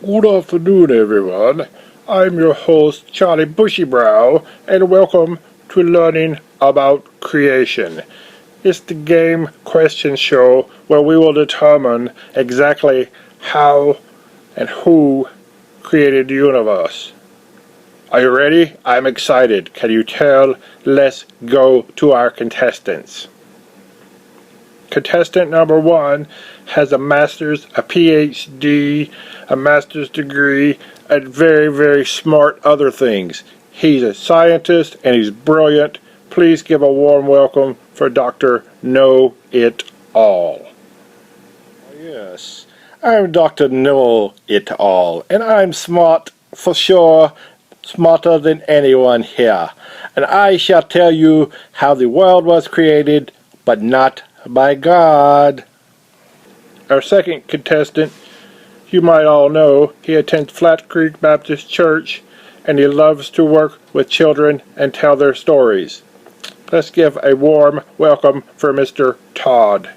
Good afternoon, everyone. I'm your host, Charlie Bushybrow, and welcome to Learning About Creation. It's the game question show where we will determine exactly how and who created the universe. Are you ready? I'm excited. Can you tell? Let's go to our contestants. Contestant number one has a master's, a PhD, a master's degree, and very, very smart other things. He's a scientist and he's brilliant. Please give a warm welcome for Dr. Know It All. Yes, I'm Dr. Know It All, and I'm smart for sure, smarter than anyone here. And I shall tell you how the world was created, but not by God. Our second contestant, you might all know, he attends Flat Creek Baptist Church and he loves to work with children and tell their stories. Let's give a warm welcome for Mr. Todd.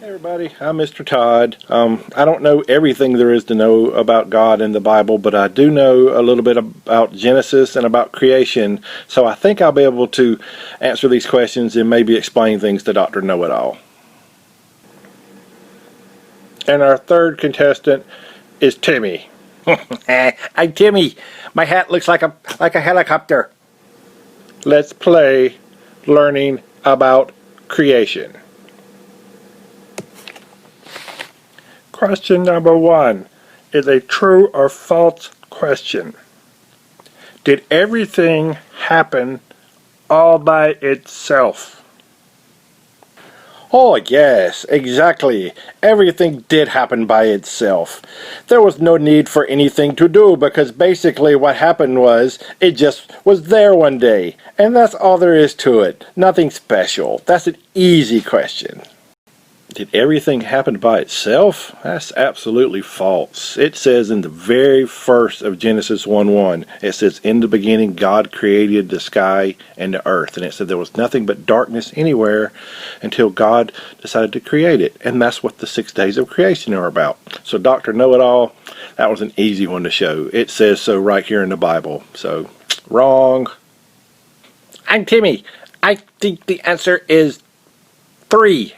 Hey everybody, I'm Mr. Todd. I don't know everything there is to know about God in the Bible, but I do know a little bit about Genesis and about creation, so I think I'll be able to answer these questions and maybe explain things to Dr. Know-It-All. And our third contestant is Timmy. I'm Timmy. My hat looks like a helicopter. Let's play Learning About Creation. Question number one is a true or false question. Did everything happen all by itself? Oh yes, exactly. Everything did happen by itself. There was no need for anything to do because basically what happened was it just was there one day. And that's all there is to it. Nothing special. That's an easy question. Did everything happen by itself? That's absolutely false. It says in the very first of Genesis 1:1, it says, "In the beginning God created the sky and the earth." And it said there was nothing but darkness anywhere until God decided to create it. And that's what the 6 days of creation are about. So Dr. Know-It-All, that was an easy one to show. It says so right here in the Bible. So, wrong. I'm Timmy. I think the answer is 3.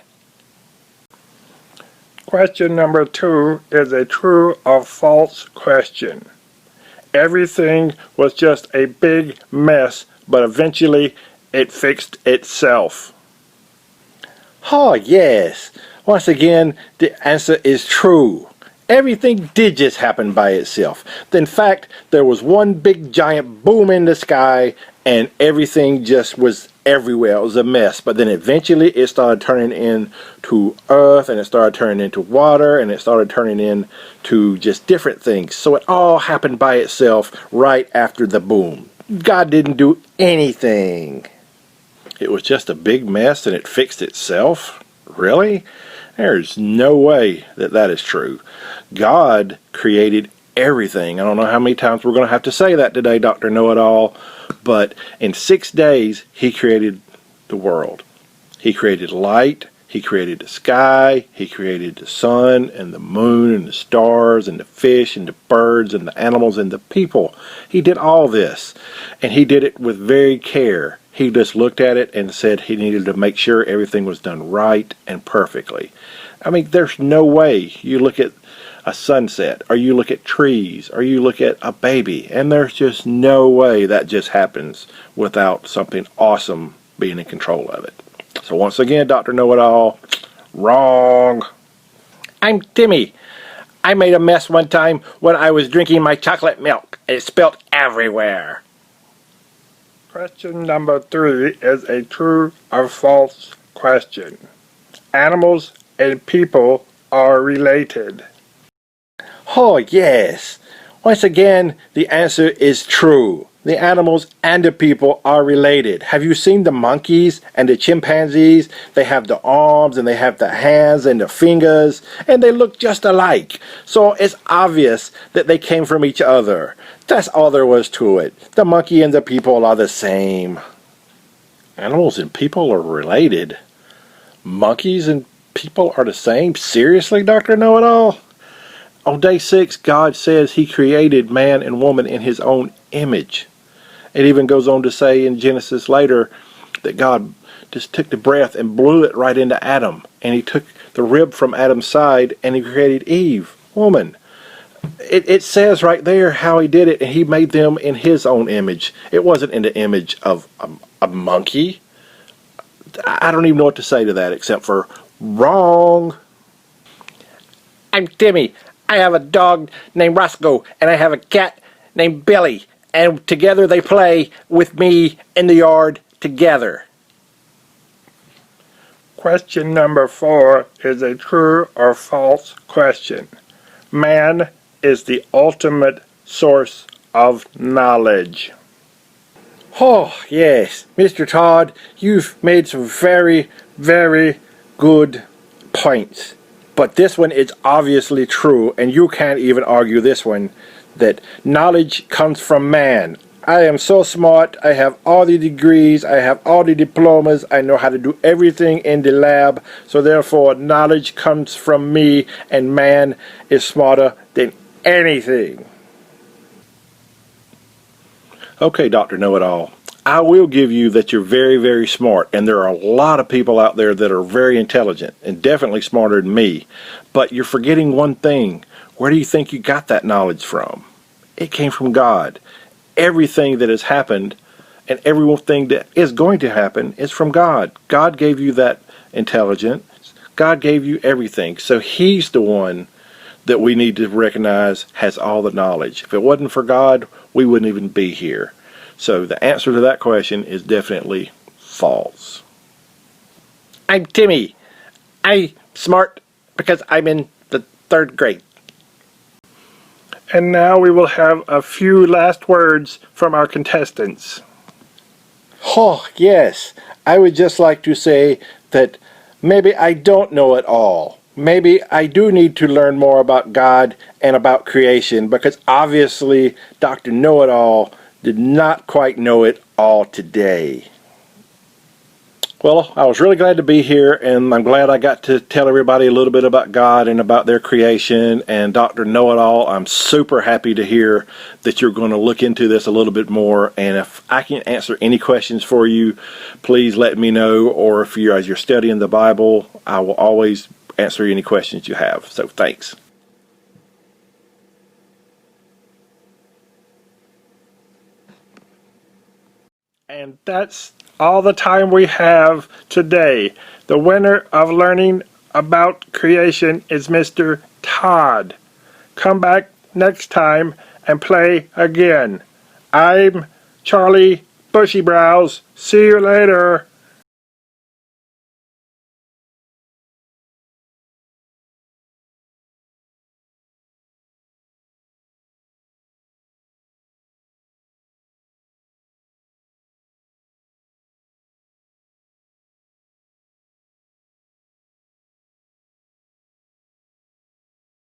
Question number two is a true or false question. Everything was just a big mess, but eventually it fixed itself. Oh yes. Once again, the answer is true. Everything did just happen by itself. In fact, there was one big giant boom in the sky and everything just was everywhere. It was a mess. But then eventually it started turning into earth and it started turning into water and it started turning into just different things. So it all happened by itself right after the boom. God didn't do anything. It was just a big mess and it fixed itself? Really? There's no way that that is true. God created everything. I don't know how many times we're going to have to say that today, Dr. Know-It-All, but in 6 days he created the world. He created light, he created the sky, he created the sun and the moon and the stars and the fish and the birds and the animals and the people. He did all this, and he did it with very care. He just looked at it and said he needed to make sure everything was done right and perfectly. I mean, there's no way. You look at a sunset, or you look at trees, or you look at a baby, and there's just no way that just happens without something awesome being in control of it. So once again, Dr. Know-It-All, wrong. I'm Timmy. I made a mess one time when I was drinking my chocolate milk. It spilled everywhere. Question number three is a true or false question. Animals and people are related. Oh yes. Once again, the answer is true. The animals and the people are related. Have you seen the monkeys and the chimpanzees? They have the arms and they have the hands and the fingers, and they look just alike. So it's obvious that they came from each other. That's all there was to it. The monkey and the people are the same. Animals and people are related? Monkeys and people are the same? Seriously, Dr. Know-It-All? On day 6, God says he created man and woman in his own image. It even goes on to say in Genesis later that God just took the breath and blew it right into Adam. And he took the rib from Adam's side and he created Eve, woman. It says right there how he did it, and he made them in his own image. It wasn't in the image of a monkey. I don't even know what to say to that except for wrong. I'm Timmy. I have a dog named Roscoe, and I have a cat named Billy, and together they play with me in the yard together. Question number 4 is a true or false question. Man is the ultimate source of knowledge. Oh, yes, Mr. Todd, you've made some very, very good points. But this one is obviously true, and you can't even argue this one, that knowledge comes from man. I am so smart, I have all the degrees, I have all the diplomas, I know how to do everything in the lab, so therefore knowledge comes from me, and man is smarter than anything. Okay, Dr. Know-It-All, I will give you that you're very, very smart, and there are a lot of people out there that are very intelligent, and definitely smarter than me, but you're forgetting one thing. Where do you think you got that knowledge from? It came from God. Everything that has happened and everything that is going to happen is from God. God gave you that intelligence. God gave you everything. So he's the one that we need to recognize has all the knowledge. If it wasn't for God, we wouldn't even be here. So the answer to that question is definitely false. I'm Timmy. I'm smart because I'm in the 3rd grade. And now we will have a few last words from our contestants. Oh, yes. I would just like to say that maybe I don't know it all. Maybe I do need to learn more about God and about creation, because obviously Dr. Know-It-All did not quite know it all today. Well, I was really glad to be here, and I'm glad I got to tell everybody a little bit about God and about their creation. And Dr. Know-It-All, I'm super happy to hear that you're going to look into this a little bit more. And if I can answer any questions for you, please let me know. Or if you're, as you're studying the Bible, I will always answer any questions you have. So thanks. And that's all the time we have today. The winner of learning about creation is Mr. Todd. Come back next time and play again. I'm Charlie Bushy Brows. See you later.